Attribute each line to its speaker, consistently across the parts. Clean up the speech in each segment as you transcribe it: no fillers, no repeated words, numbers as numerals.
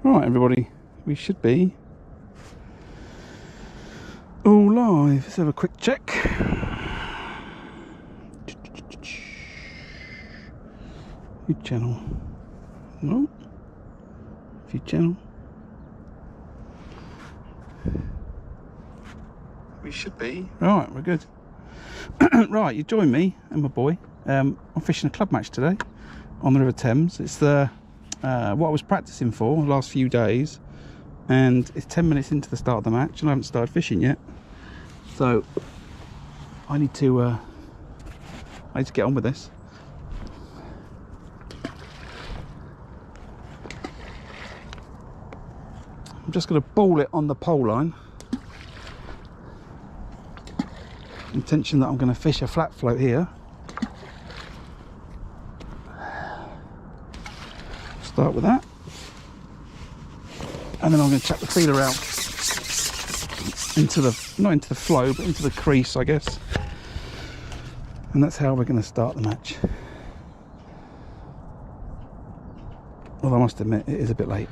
Speaker 1: Right, everybody, we should be all live. Let's have a quick check. View channel. No. View channel. We should be. Right, we're good. Right, you join me and my boy. I'm fishing a club match today on the River Thames. It's the what I was practicing for the last few days, and it's 10 minutes into the start of the match and I haven't started fishing yet, so I need to get on with this. I'm just going to ball it on the pole line. Intention that I'm going to fish a flat float here. Start with that, and then I'm going to chuck the feeler out into the, not into the flow, but into the crease, I guess. And that's how we're going to start the match. Well, I must admit it is a bit late,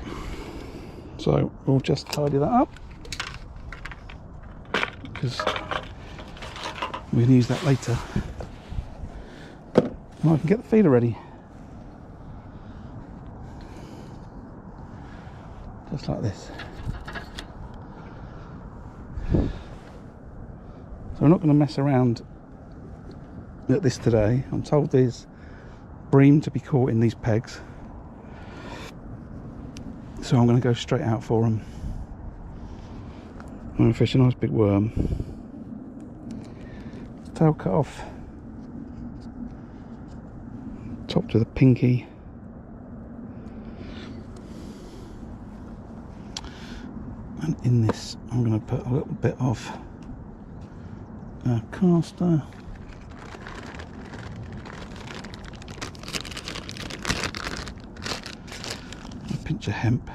Speaker 1: so we'll just tidy that up because we can use that later. Well, I can get the feeler ready. Just like this. So we're not going to mess around at this today. I'm told there's bream to be caught in these pegs, so I'm going to go straight out for them. I'm going to fish a nice big worm. Tail cut off, topped with a pinky. And in this, I'm going to put a little bit of caster, a pinch of hemp,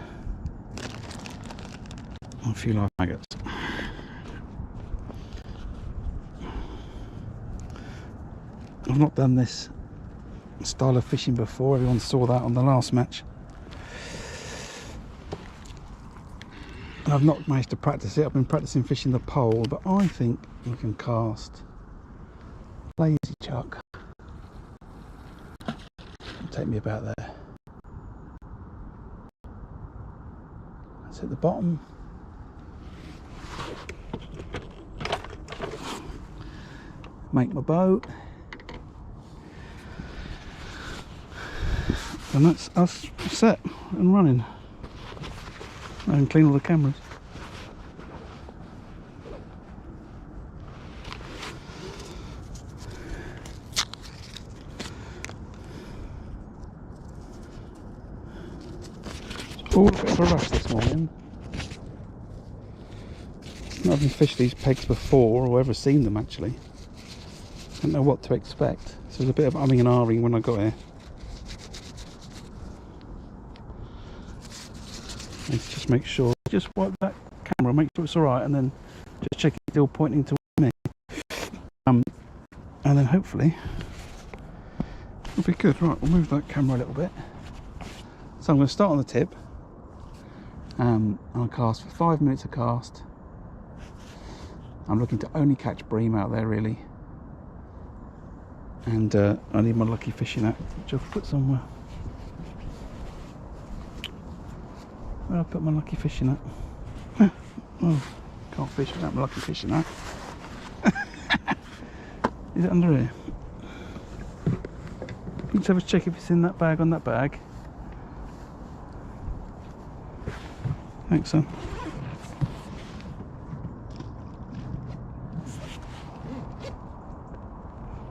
Speaker 1: and a few live maggots. I've not done this style of fishing before. Everyone saw that on the last match. I've not managed to practice it. I've been practicing fishing the pole, but I think we can cast lazy chuck. It'll take me about there. That's at the bottom. Make my boat. And that's us set and running. I can clean all the cameras. It's all a bit of a rush this morning. I've never fished these pegs before or ever seen them actually. I don't know what to expect. So there's a bit of umming and ahhing when I got here. Let's just make sure, just wipe that camera, make sure it's alright, and then just check it's still pointing to me. And then hopefully it'll be good. Right, we'll move that camera a little bit. So I'm going to start on the tip. I'll cast for 5 minutes a cast. I'm looking to only catch bream out there really. And I need my lucky fishing net, which I'll put somewhere. Where I put my lucky fishing net? Oh, can't fish without my lucky fishing net. Is it under here? Let's have a check if it's in that bag on that bag. Thanks, son.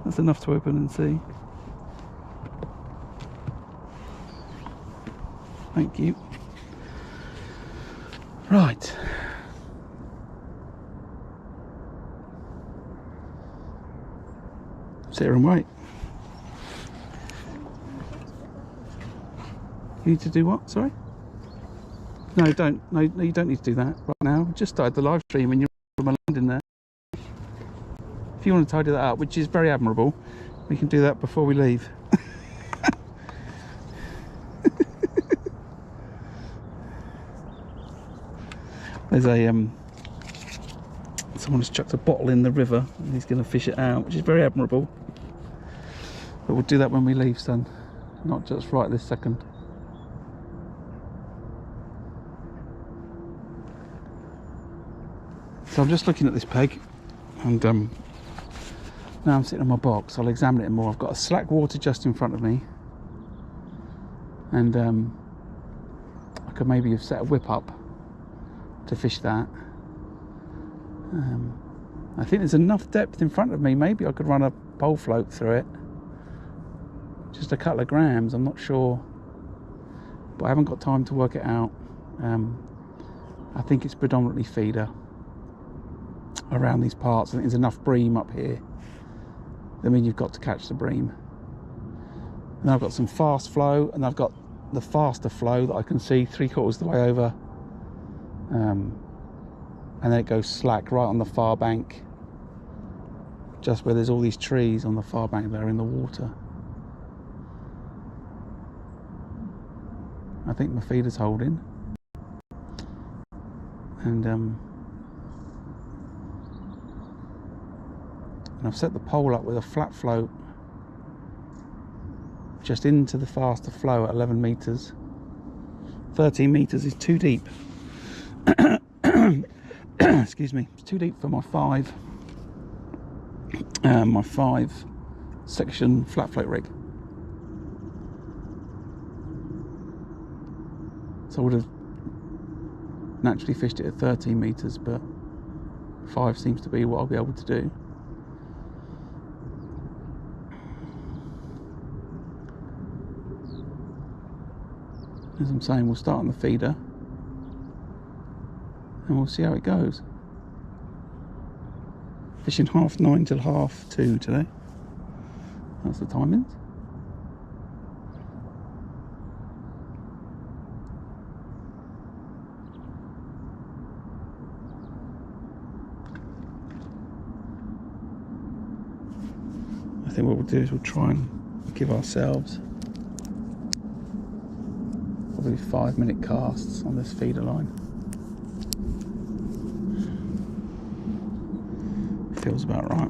Speaker 1: That's enough to open and see. Thank you. Right. Sit here and wait. You need to do what? Sorry? No, don't. No, you don't need to do that right now. We just started the live stream and you're on my land in there. If you want to tidy that up, which is very admirable, we can do that before we leave. There's a someone has chucked a bottle in the river and he's going to fish it out, which is very admirable. But we'll do that when we leave, son, not just right this second. So I'm just looking at this peg, and now I'm sitting on my box. I'll examine it more. I've got a slack water just in front of me, and I could maybe have set a whip up to fish that. I think there's enough depth in front of me. Maybe I could run a pole float through it. Just a couple of grams, I'm not sure, but I haven't got time to work it out. I think it's predominantly feeder around these parts. I think there's enough bream up here. I mean, you've got to catch the bream. And I've got some fast flow, and I've got the faster flow that I can see 3/4 of the way over, and then it goes slack right on the far bank, just where there's all these trees on the far bank there in the water. I think my feeder's holding, and I've set the pole up with a flat float just into the faster flow at 11 metres. 13 metres is too deep. Excuse me, it's too deep for my 5 section flat float rig. So I would have naturally fished it at 13 metres, but 5 seems to be what I'll be able to do. As I'm saying, we'll start on the feeder and we'll see how it goes. Fishing 9:30 till 2:30 today. That's the timings. I think what we'll do is we'll try and give ourselves probably 5-minute casts on this feeder line. Feels about right.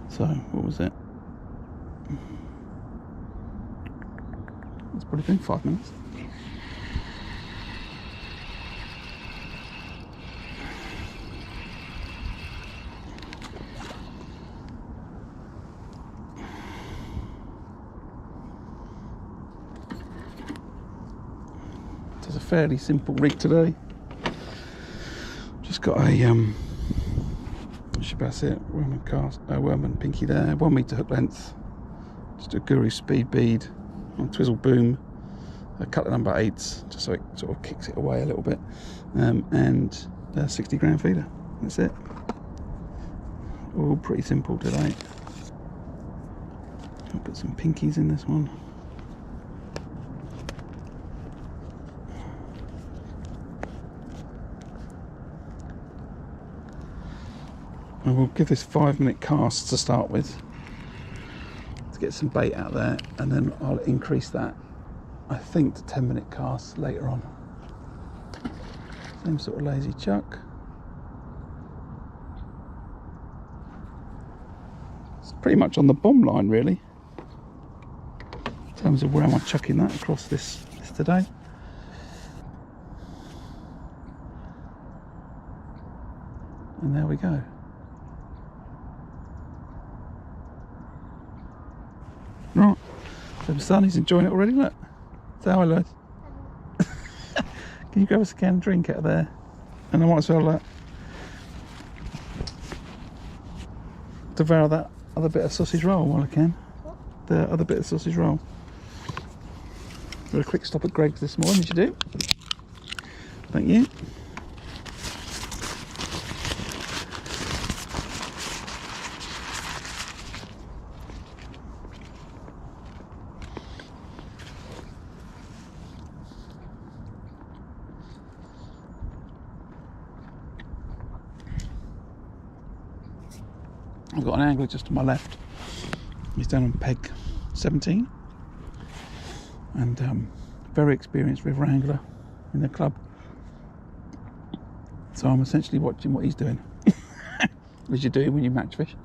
Speaker 1: So, what was it? It's probably been 5 minutes. It's a fairly simple rig today. Just got a S.C.A.C Worman pinky there, 1 metre hook length, just a Guru speed bead on twizzle boom, a couple of number 8s just so it sort of kicks it away a little bit, and a 60 gram feeder. That's it. All pretty simple today. I'll put some pinkies in this one. And we'll give this 5-minute cast to start with to get some bait out there, and then I'll increase that, I think, to 10-minute casts later on. Same sort of lazy chuck. It's pretty much on the bomb line really in terms of where am I chucking that across this today. And there we go. Right, so my son, he's enjoying it already, look. Say hi, Lois. Can you grab us a can of drink out of there? And I might as well devour that other bit of sausage roll while I can. What? The other bit of sausage roll. Got a quick stop at Greg's this morning, did you do? Thank you. I've got an angler just to my left. He's down on peg 17, and very experienced river angler in the club. So I'm essentially watching what he's doing, as you do when you match fish.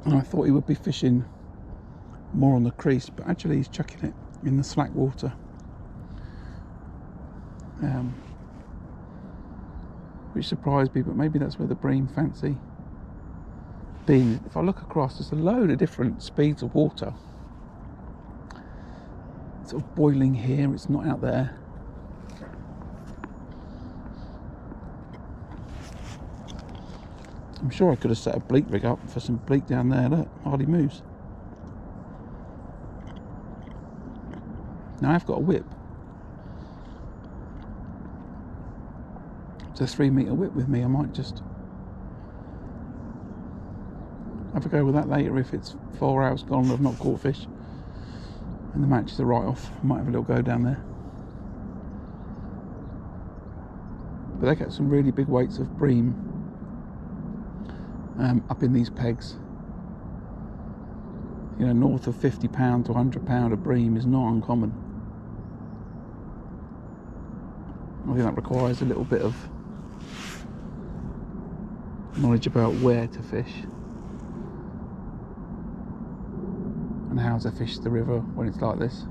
Speaker 1: And I thought he would be fishing more on the crease, but actually he's chucking it in the slack water. Which surprised me, but maybe that's where the bream fancy being. If I look across, there's a load of different speeds of water. It's sort of boiling here, it's not out there. I'm sure I could have set a bleak rig up for some bleak down there. Look, hardly moves. Now I've got a whip. It's a 3 metre whip with me. I might just have a go with that later if it's 4 hours gone and I've not caught fish and the matches are right off. I might have a little go down there. But they get some really big weights of bream up in these pegs. You know, north of £50 to £100 of bream is not uncommon. I think that requires a little bit of knowledge about where to fish and how to fish the river when it's like this.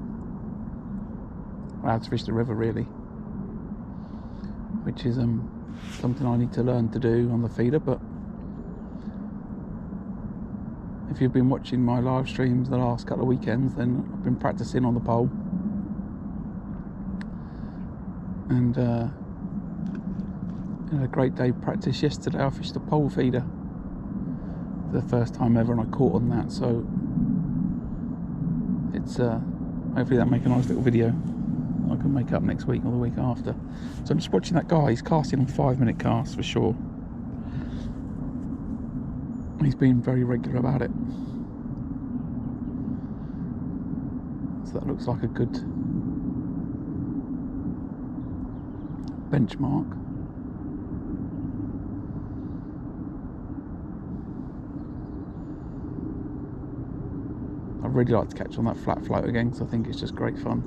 Speaker 1: Or how to fish the river, really, which is something I need to learn to do on the feeder. But if you've been watching my live streams the last couple of weekends, then I've been practicing on the pole, and had a great day practice yesterday. I fished the pole feeder for the first time ever and I caught on that, so it's hopefully that'll make a nice little video I can make up next week or the week after. So I'm just watching that guy. He's casting on 5-minute casts for sure. He's been very regular about it, so that looks like a good benchmark. I'd really like to catch on that flat float again, because I think it's just great fun.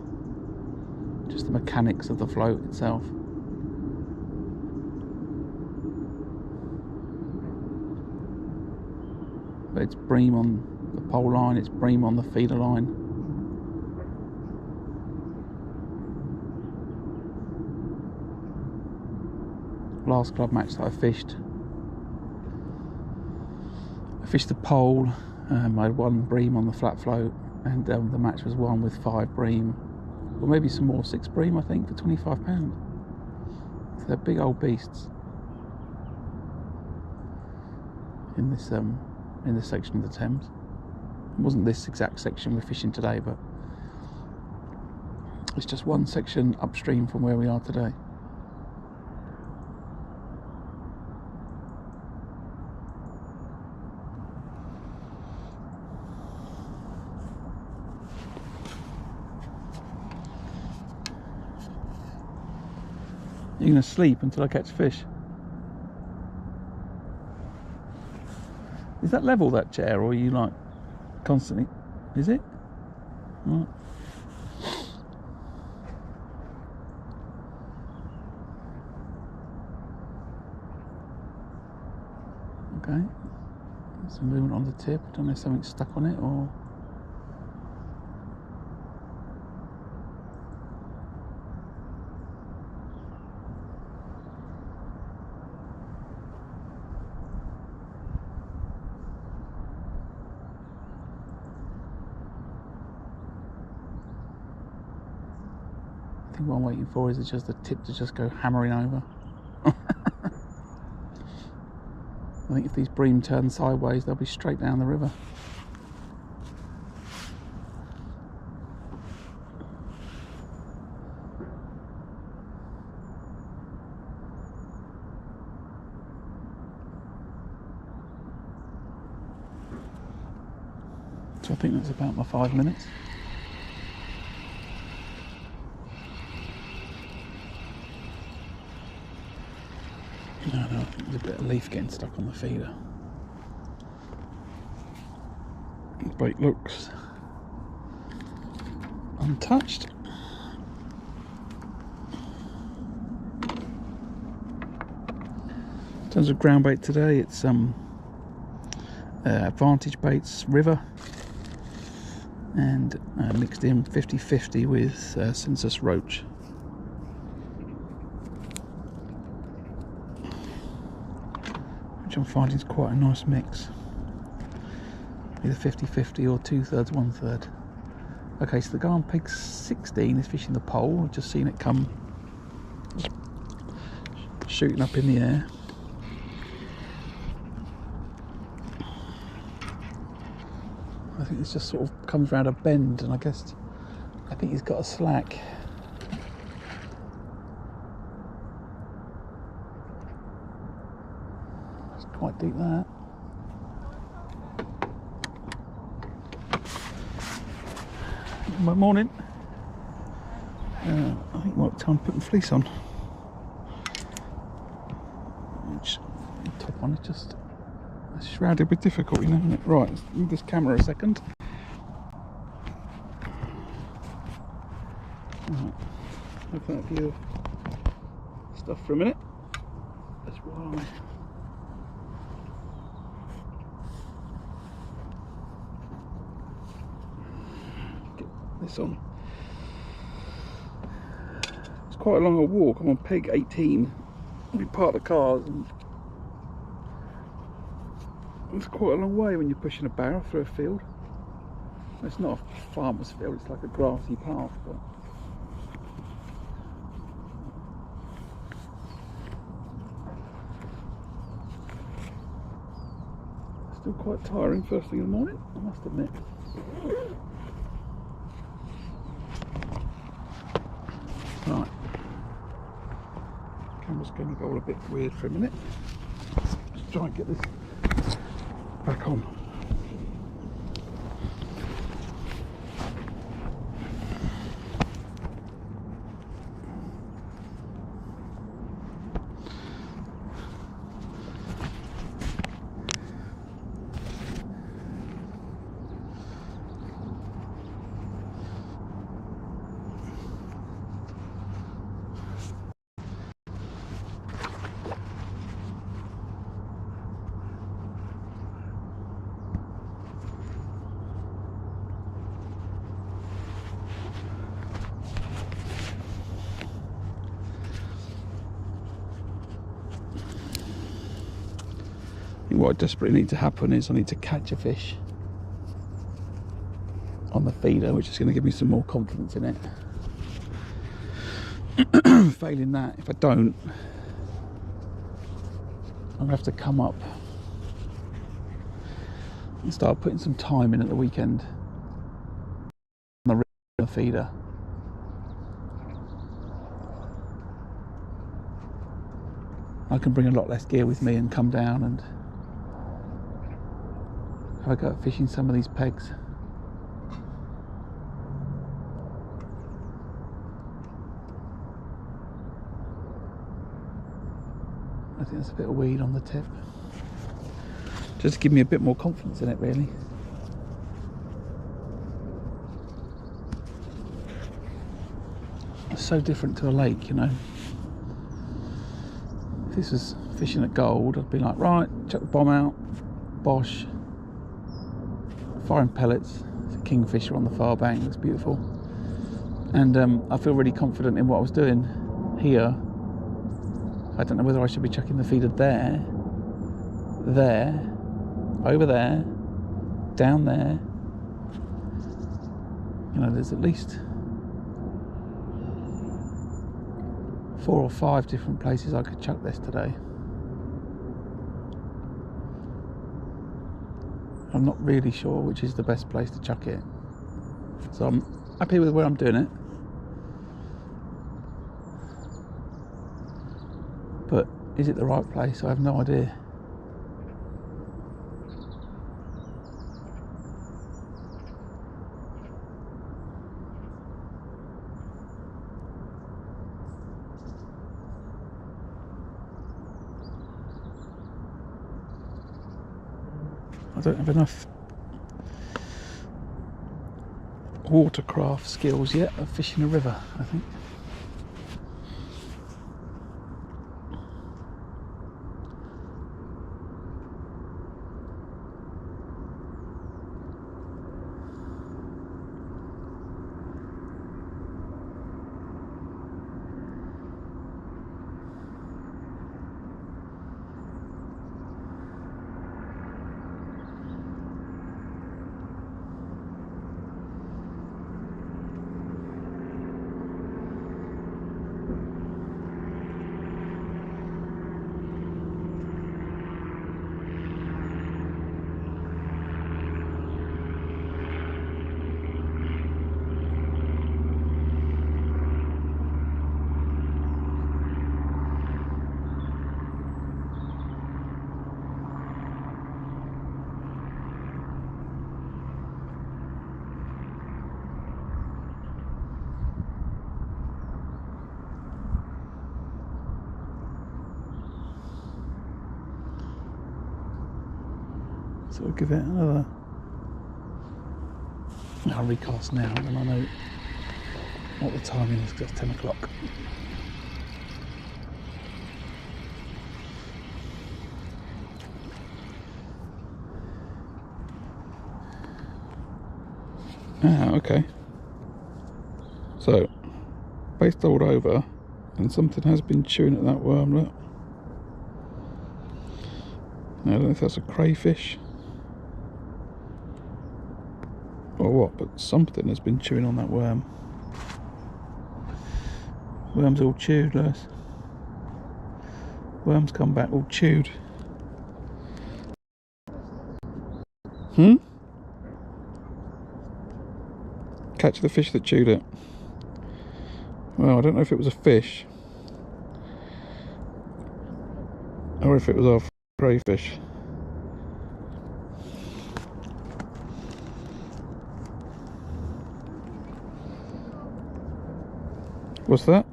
Speaker 1: Just the mechanics of the float itself. But it's bream on the pole line, it's bream on the feeder line. Last club match that I fished the pole. I had 1 bream on the flat float, and the match was won with 5 bream, or maybe some more, 6 bream I think, for £25. So they're big old beasts in this section of the Thames. It wasn't this exact section we're fishing today, but it's just one section upstream from where we are today. You're going to sleep until I catch fish. Is that level, that chair, or are you like constantly? Is it? Right. Okay. Some movement on the tip. I don't know if something's stuck on it or. I think what I'm waiting for is just the tip to just go hammering over. I think if these bream turn sideways, they'll be straight down the river. So I think that's about my 5 minutes. There's a bit of leaf getting stuck on the feeder. The bait looks untouched. In terms of ground bait today, it's Advantage Baits River, and mixed in 50-50 with Census Roach. Which I'm finding is quite a nice mix. Either 50-50 or 2/3, 1/3. Okay, so the Garn Pig 16 is fishing the pole. I've just seen it come shooting up in the air. I think it's just sort of comes around a bend, and I think he's got a slack. It's quite deep, that. Morning. I think it might be time to put the fleece on. Which, the top one is just shrouded with difficulty now, isn't it? Right, let's move this camera a second. Right, have that view of stuff for a minute. That's why. Get this on. It's quite a long walk. I'm on peg 18. We park the cars, and it's quite a long way when you're pushing a barrel through a field. It's not a farmer's field, it's like a grassy path, but still quite tiring first thing in the morning, I must admit. Right. Camera's going to go all a bit weird for a minute. Let's try and get this back on. What I desperately need to happen is I need to catch a fish on the feeder, which is going to give me some more confidence in it. Failing that, if I don't, I'm going to have to come up and start putting some time in at the weekend on the feeder. I can bring a lot less gear with me and come down and have a go at fishing some of these pegs. I think there's a bit of weed on the tip. Just to give me a bit more confidence in it, really. It's so different to a lake, you know. If this was fishing at Gold, I'd be like, right, chuck the bomb out, bosh. Firing pellets. It's a kingfisher on the far bank. Looks beautiful, and I feel really confident in what I was doing here. I don't know whether I should be chucking the feeder there, over there, down there. You know, there's at least 4 or 5 different places I could chuck this today. I'm not really sure which is the best place to chuck it, so I'm happy with where I'm doing it, but is it the right place? I have no idea. I don't have enough watercraft skills yet of fishing a river, I think. So we'll give it another. I'll recast now and I know what the timing is because it's 10 o'clock. Ah, okay. So, base doled over and something has been chewing at that worm, look. Now, I don't know if that's a crayfish or what, but something has been chewing on that worm. Worm's all chewed, Lewis. Worm's come back all chewed. Catch the fish that chewed it. Well, I don't know if it was a fish or if it was our crayfish. What's that?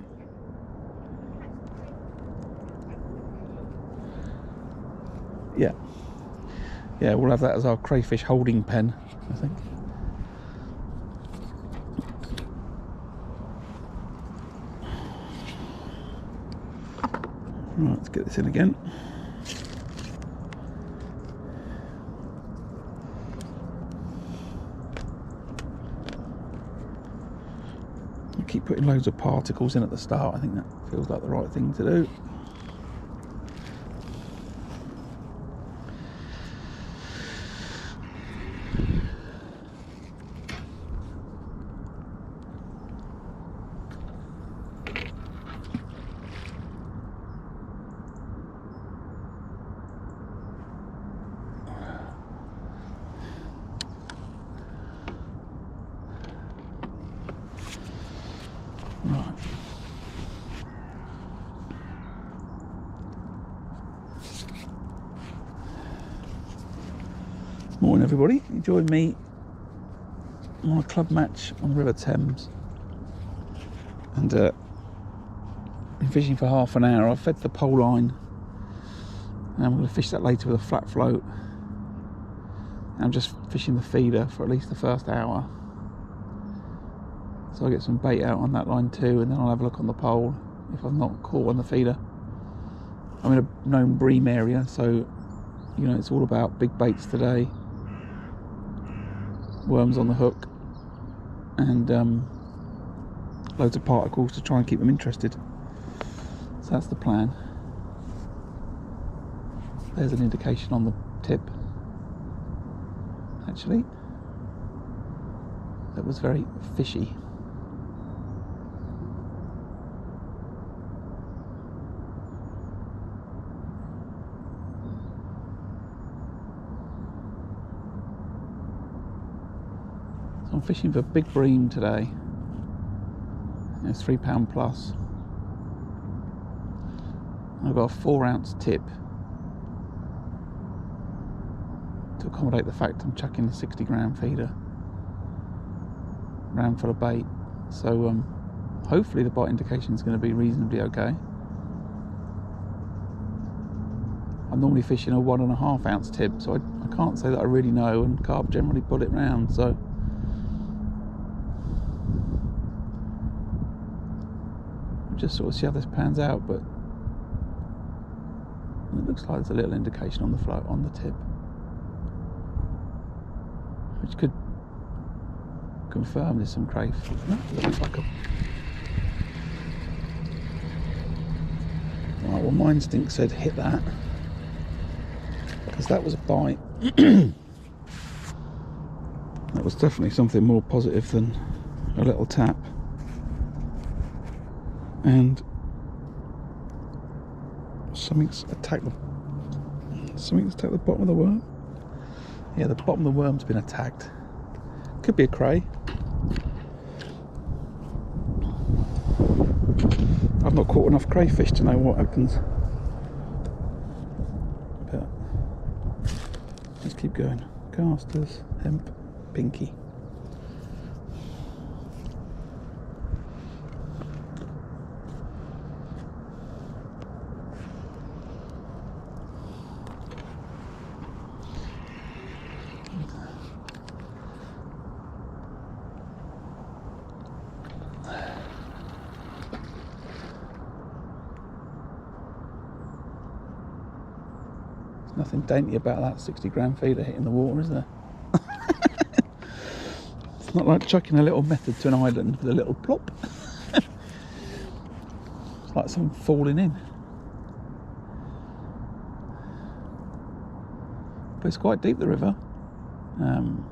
Speaker 1: Yeah. Yeah, we'll have that as our crayfish holding pen, I think. Right, let's get this in again. I keep putting loads of particles in at the start. I think that feels like the right thing to do. Right. Morning everybody, you joined me on a club match on the River Thames and been fishing for half an hour. I've fed the pole line and I'm going to fish that later with a flat float. I'm just fishing the feeder for at least the first hour. So I'll get some bait out on that line too, and then I'll have a look on the pole if I've not caught on the feeder. I'm in a known bream area, so you know it's all about big baits today. Worms on the hook and loads of particles to try and keep them interested. So that's the plan. There's an indication on the tip, actually, that was very fishy. So I'm fishing for big bream today. It's £3 plus. I've got a 4-ounce tip to accommodate the fact I'm chucking a 60-gram feeder round full of bait. So hopefully the bite indication is going to be reasonably okay. I'm normally fishing a 1.5 ounce tib, so I can't say that I really know, and carp generally pull it round, so we'll just sort of see how this pans out. But it looks like there's a little indication on the float on the tip, which could confirm there's some crayfish. No, it looks like a... Right, well, my instinct said hit that, because that was a bite. That was definitely something more positive than a little tap. And something's attacked the bottom of the worm. Yeah, the bottom of the worm's been attacked. Could be a cray. I've not caught enough crayfish to know what happens. But let's keep going. Casters, hemp, pinky. Nothing dainty about that 60-gram feeder hitting the water, is there? It's not like chucking a little method to an island with a little plop. It's like something falling in. But it's quite deep, the river. I'm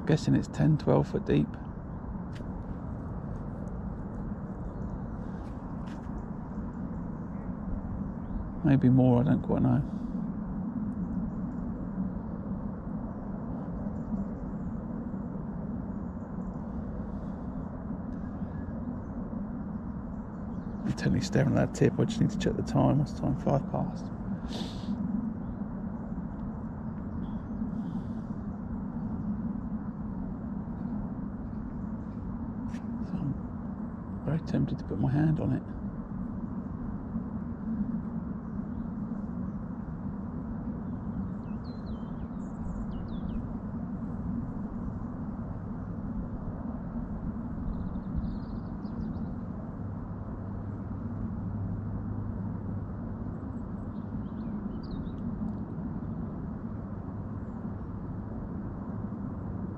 Speaker 1: guessing it's 10-12 foot deep. Maybe more, I don't quite know. I'm intently staring at that tip. I just need to check the time. What's the time? 5 past. So I'm very tempted to put my hand on it.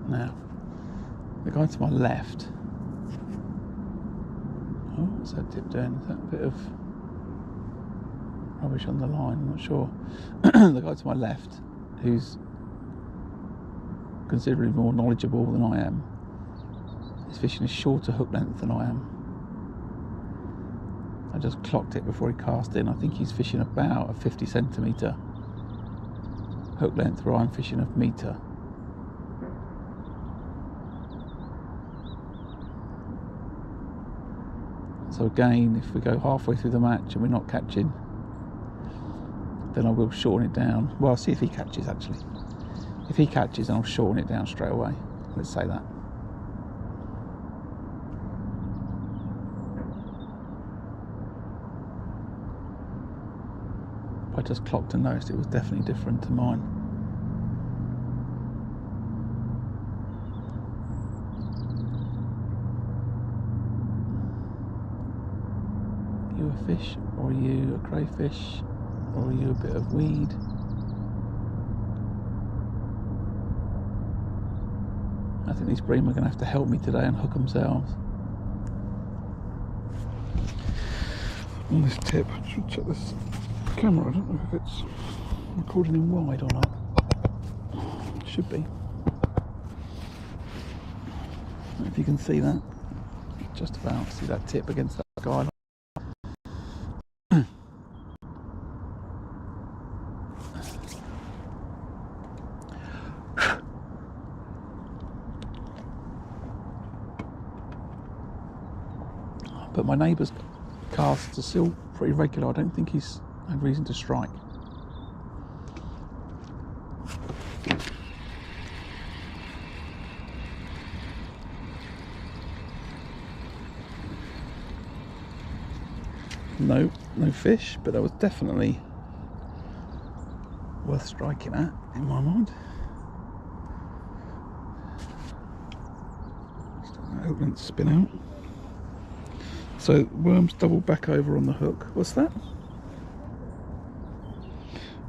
Speaker 1: Now, the guy to my left. Oh, what's that tip doing? Is that a bit of rubbish on the line? I'm not sure. The guy to my left, who's considerably more knowledgeable than I am, is fishing a shorter hook length than I am. I just clocked it before he cast in. I think he's fishing about a 50 centimetre hook length, where I'm fishing a metre. So again, if we go halfway through the match and we're not catching, then I will shorten it down. Well, I'll see if he catches, actually. If he catches, then I'll shorten it down straight away. Let's say that. I just clocked and noticed it was definitely different to mine. Are you a fish, or are you a crayfish, or are you a bit of weed? I think these bream are going to have to help me today and hook themselves. On this tip, I should check this camera. I don't know if it's recording in wide or not. It should be. If you can see that, just about see that tip against that skyline. But my neighbour's casts are still pretty regular. I don't think he's had reason to strike. No fish, but there was definitely worth striking at, in my mind. Just let that hook length spin out. So worms double back over on the hook. What's that?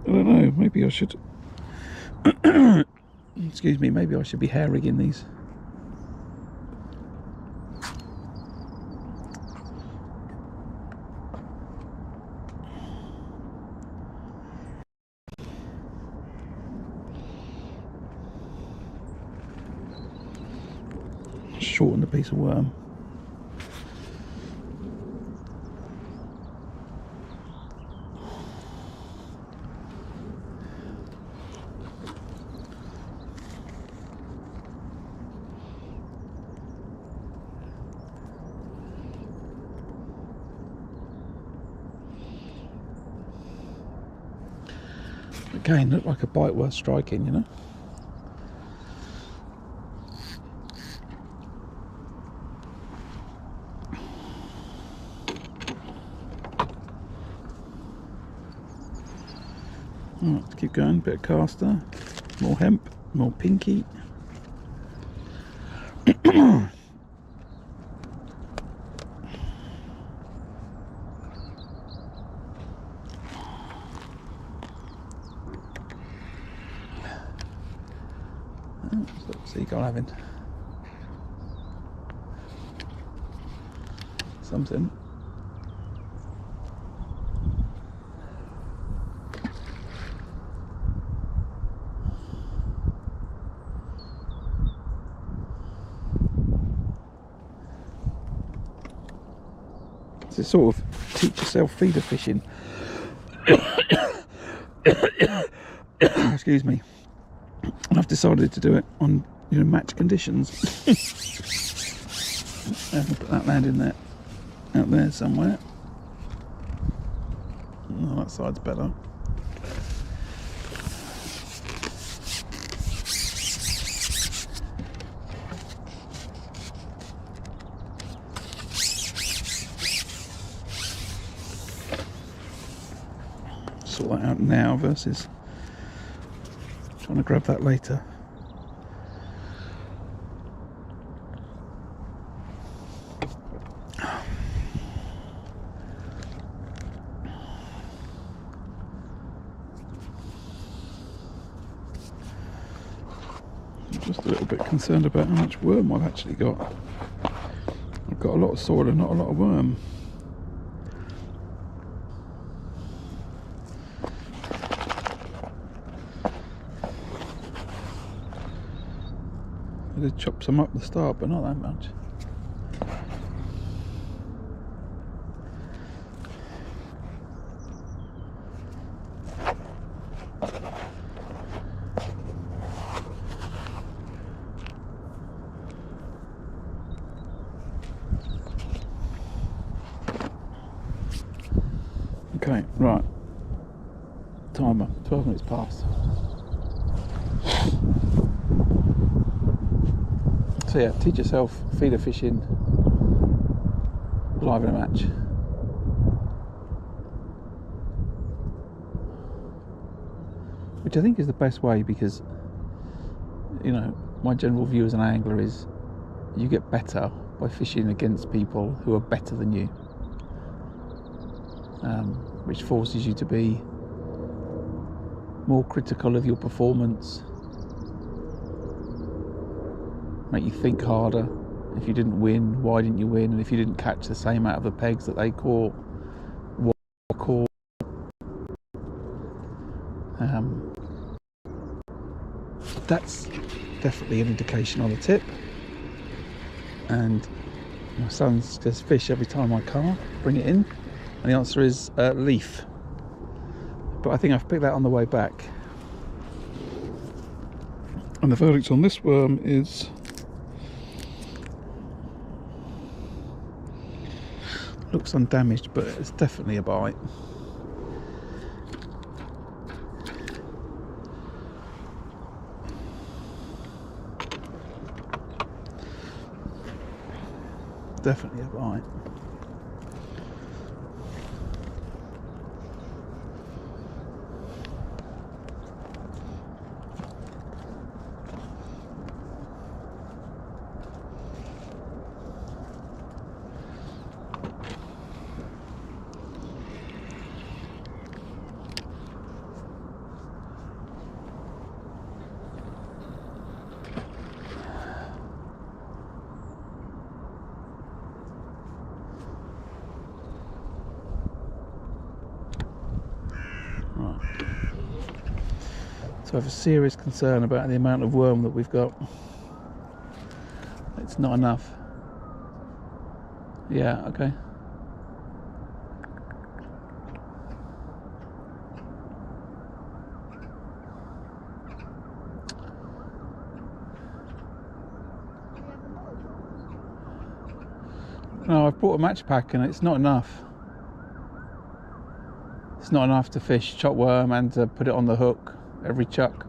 Speaker 1: I don't know, maybe I should excuse me, maybe I should be hair rigging these. Shorten the piece of worm. Again, looked like a bite worth striking, you know. Alright, let's keep going. Bit of caster, more hemp, more pinky. Seagull having something. It's a sort of teach yourself feeder fishing. Excuse me. And I've decided to do it on, you know, match conditions. And we'll put that land in there, out there somewhere. Oh, that side's better. Sort that out now versus trying to grab that later. I'm just a little bit concerned about how much worm I've actually got. I've got a lot of soil and not a lot of worm. I did chop some up at the start, but not that much. Okay, right. Timer, 12 minutes past. So yeah, teach yourself feeder fishing live in a match. Which I think is the best way, because, you know, my general view as an angler is you get better by fishing against people who are better than you. Which forces you to be more critical of your performance, make you think harder. If you didn't win, why didn't you win? And if you didn't catch the same out of the pegs that they caught, what caught? That's definitely an indication on the tip. And my son says fish every time I come, bring it in. And the answer is leaf. But I think I've picked that on the way back. And the verdict on this worm is looks undamaged, but it's definitely a bite. Definitely a bite. So I have a serious concern about the amount of worm that we've got. It's not enough. Yeah, okay. No, I've brought a match pack and it's not enough. It's not enough to fish chop worm and to put it on the hook every chuck.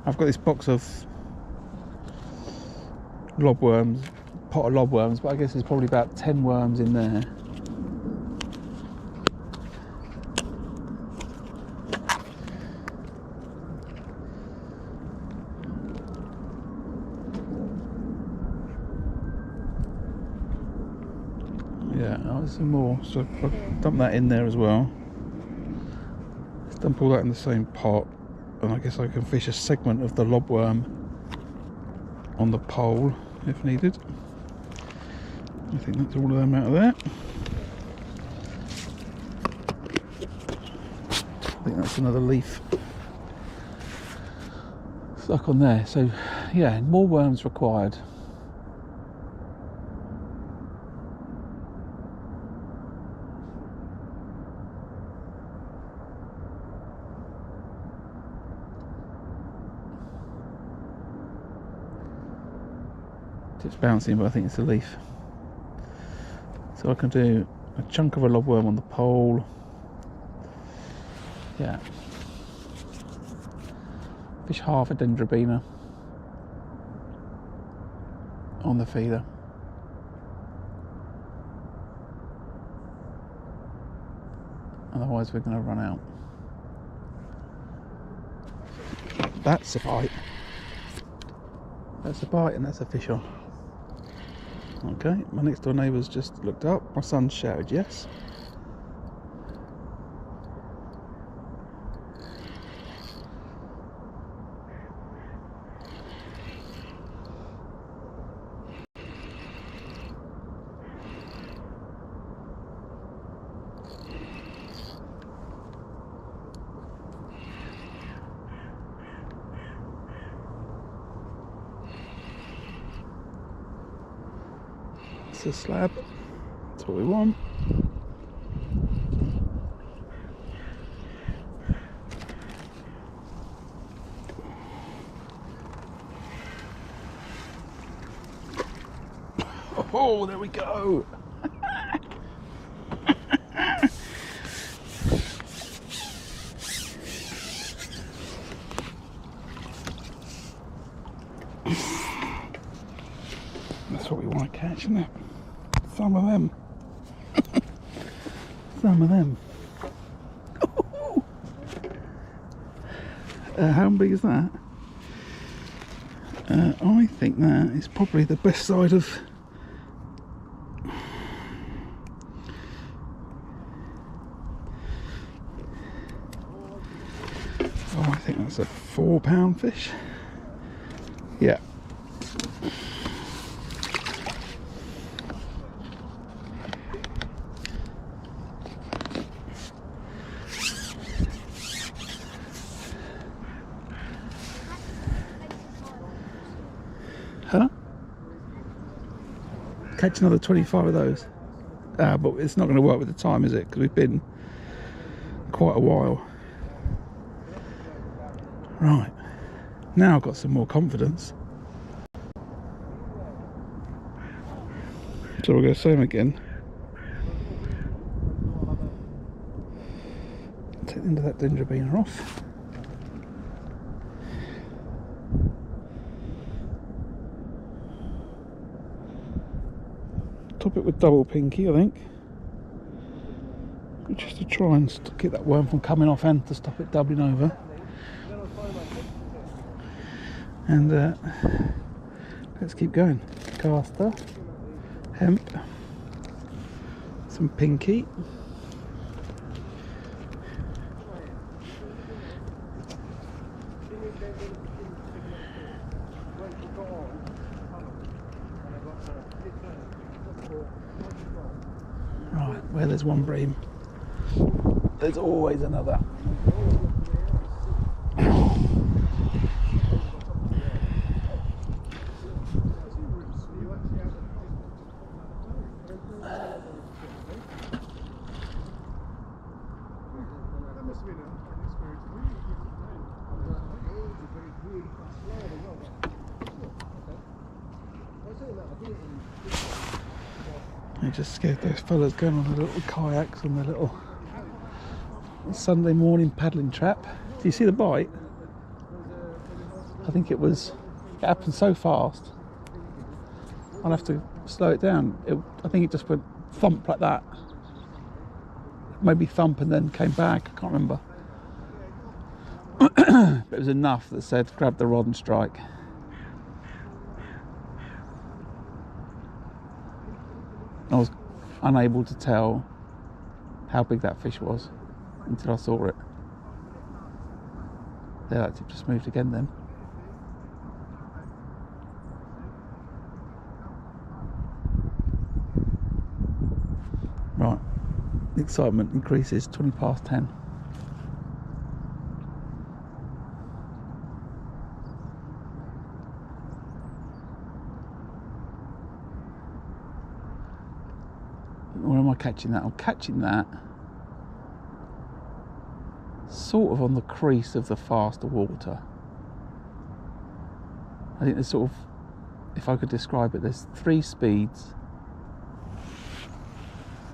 Speaker 1: I've got this box of lobworms, pot of lobworms, but I guess there's probably about 10 worms in there. Yeah, oh, there's some more, so I'll dump that in there as well. Let's dump all that in the same pot, and I guess I can fish a segment of the lobworm on the pole if needed. I think that's all of them out of there. I think that's another leaf stuck on there. So yeah, more worms required. It's bouncing, but I think it's a leaf. So I can do a chunk of a lobworm on the pole. Yeah. Fish half a dendrobina on the feeder. Otherwise we're going to run out. That's a bite. That's a bite and that's a fish on. Okay, my next door neighbour's just looked up. My son shouted yes. A slab, that's what we want. Oh, there we go. That's what we want to catch, isn't it? Some of them. Some of them. How big is that? I think that is probably the best side of... Oh, I think that's a 4-pound fish. Yeah. Huh? Catch another 25 of those. But it's not going to work with the time, is it? Because we've been quite a while. Right. Now I've got some more confidence. So we'll go same again. Take the end of that dendrobina off. Top it with double pinky, I think, just to try and get that worm from coming off and to stop it doubling over. And let's keep going. Caster, hemp, some pinky. Right, where there's one bream, there's always another. I just scared those fellas going on their little kayaks on their little Sunday morning paddling trap. Do you see the bite? I think it happened so fast. I'll have to slow it down. I think it just went thump like that. Maybe thump and then came back. I can't remember. But it was enough that said grab the rod and strike. I was unable to tell how big that fish was until I saw it. There, that tip just moved again then. Right, the excitement increases, 20 past 10. Where am I catching that? I'm catching that sort of on the crease of the faster water. I think there's sort of, if I could describe it, there's 3 speeds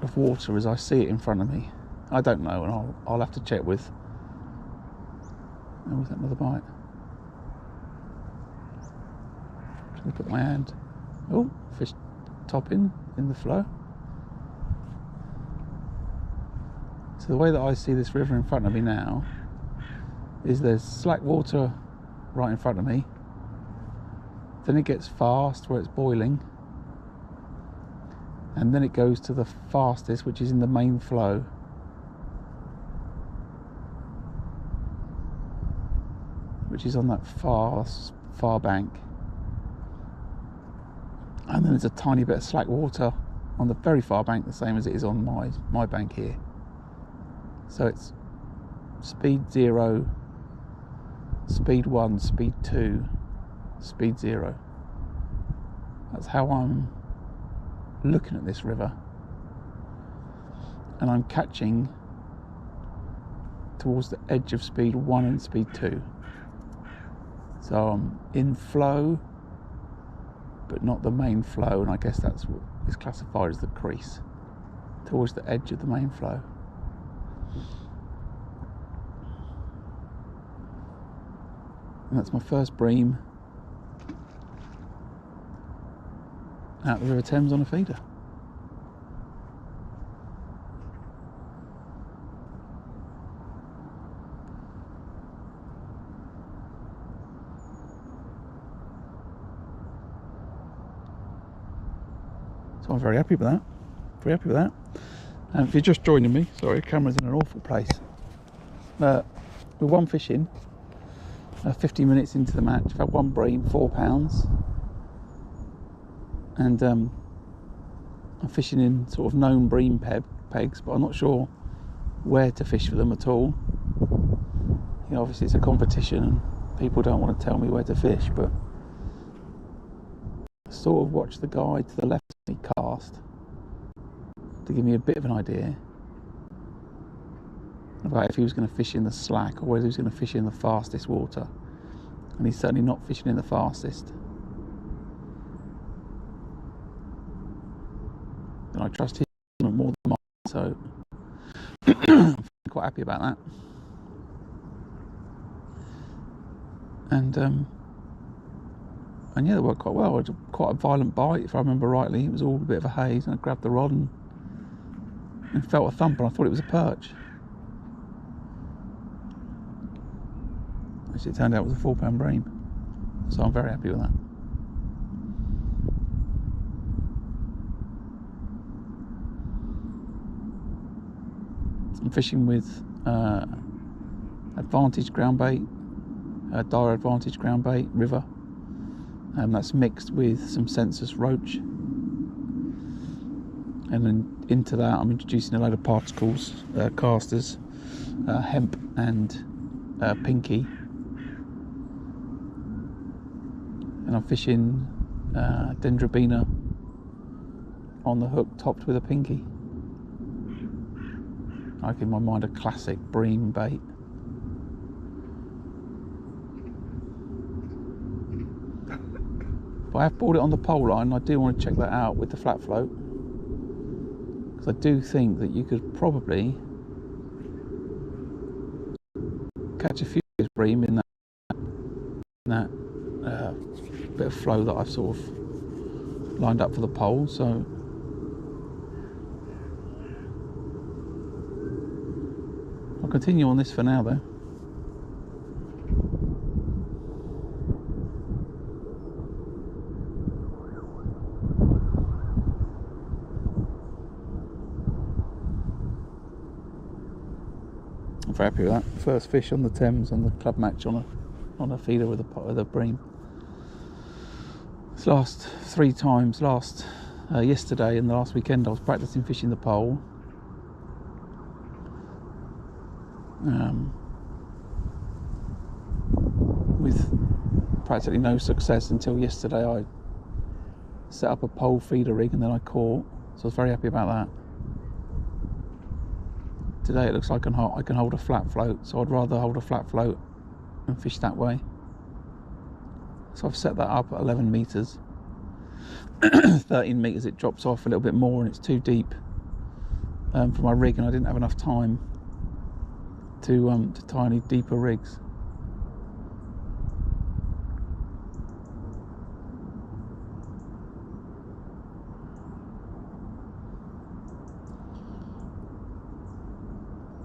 Speaker 1: of water as I see it in front of me. I don't know, and I'll have to check with. Oh, was that another bite? Trying to put my hand. Oh, fish topping in the flow. So the way that I see this river in front of me now is there's slack water right in front of me. Then it gets fast where it's boiling. And then it goes to the fastest, which is in the main flow. Which is on that far bank. And then there's a tiny bit of slack water on the very far bank, the same as it is on my bank here. So it's speed 0, speed 1, speed 2, speed 0. That's how I'm looking at this river. And I'm catching towards the edge of speed 1 and speed 2. So I'm in flow, but not the main flow, and I guess that's what is classified as the crease, towards the edge of the main flow. And that's my first bream out the River Thames on a feeder. So I'm very happy with that. Very happy with that. And if you're just joining me, sorry, camera's in an awful place. With one fish in, 50 minutes into the match, I've had one bream, £4. And I'm fishing in sort of known bream pegs, but I'm not sure where to fish for them at all. You know, obviously it's a competition and people don't want to tell me where to fish, but I sort of watch the guy to the left of me cast to give me a bit of an idea about if he was going to fish in the slack or whether he was going to fish in the fastest water. And he's certainly not fishing in the fastest. And I trust him more than mine, so I'm quite happy about that. And yeah, it worked quite well. It was quite a violent bite, if I remember rightly. It was all a bit of a haze, and I grabbed the rod and felt a thump, and I thought it was a perch. Actually, it turned out it was a £4 bream, so I'm very happy with that. I'm fishing with advantage ground bait, dire advantage ground bait, river. That's mixed with some census roach, and then into that I'm introducing a load of particles, casters, hemp and pinky, and I'm fishing dendrobina on the hook topped with a pinky. Like in my mind, a classic bream bait. But I have bought it on the pole line. I do want to check that out with the flat float, because I do think that you could probably catch a few bream in that bit of flow that I've sort of lined up for the pole. So I'll continue on this for now though. I'm very happy with that. First fish on the Thames on the club match on a feeder with a bream. This last 3 times, yesterday and the last weekend, I was practicing fishing the pole. With practically no success until yesterday. I set up a pole feeder rig and then I caught, so I was very happy about that. Today it looks like I can hold a flat float, so I'd rather hold a flat float and fish that way. So I've set that up at 11 metres. 13 metres it drops off a little bit more and it's too deep for my rig, and I didn't have enough time to tie any deeper rigs.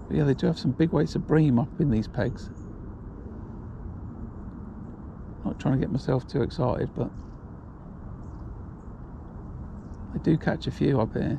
Speaker 1: But yeah, they do have some big weights of bream up in these pegs. Not trying to get myself too excited, but I do catch a few up here.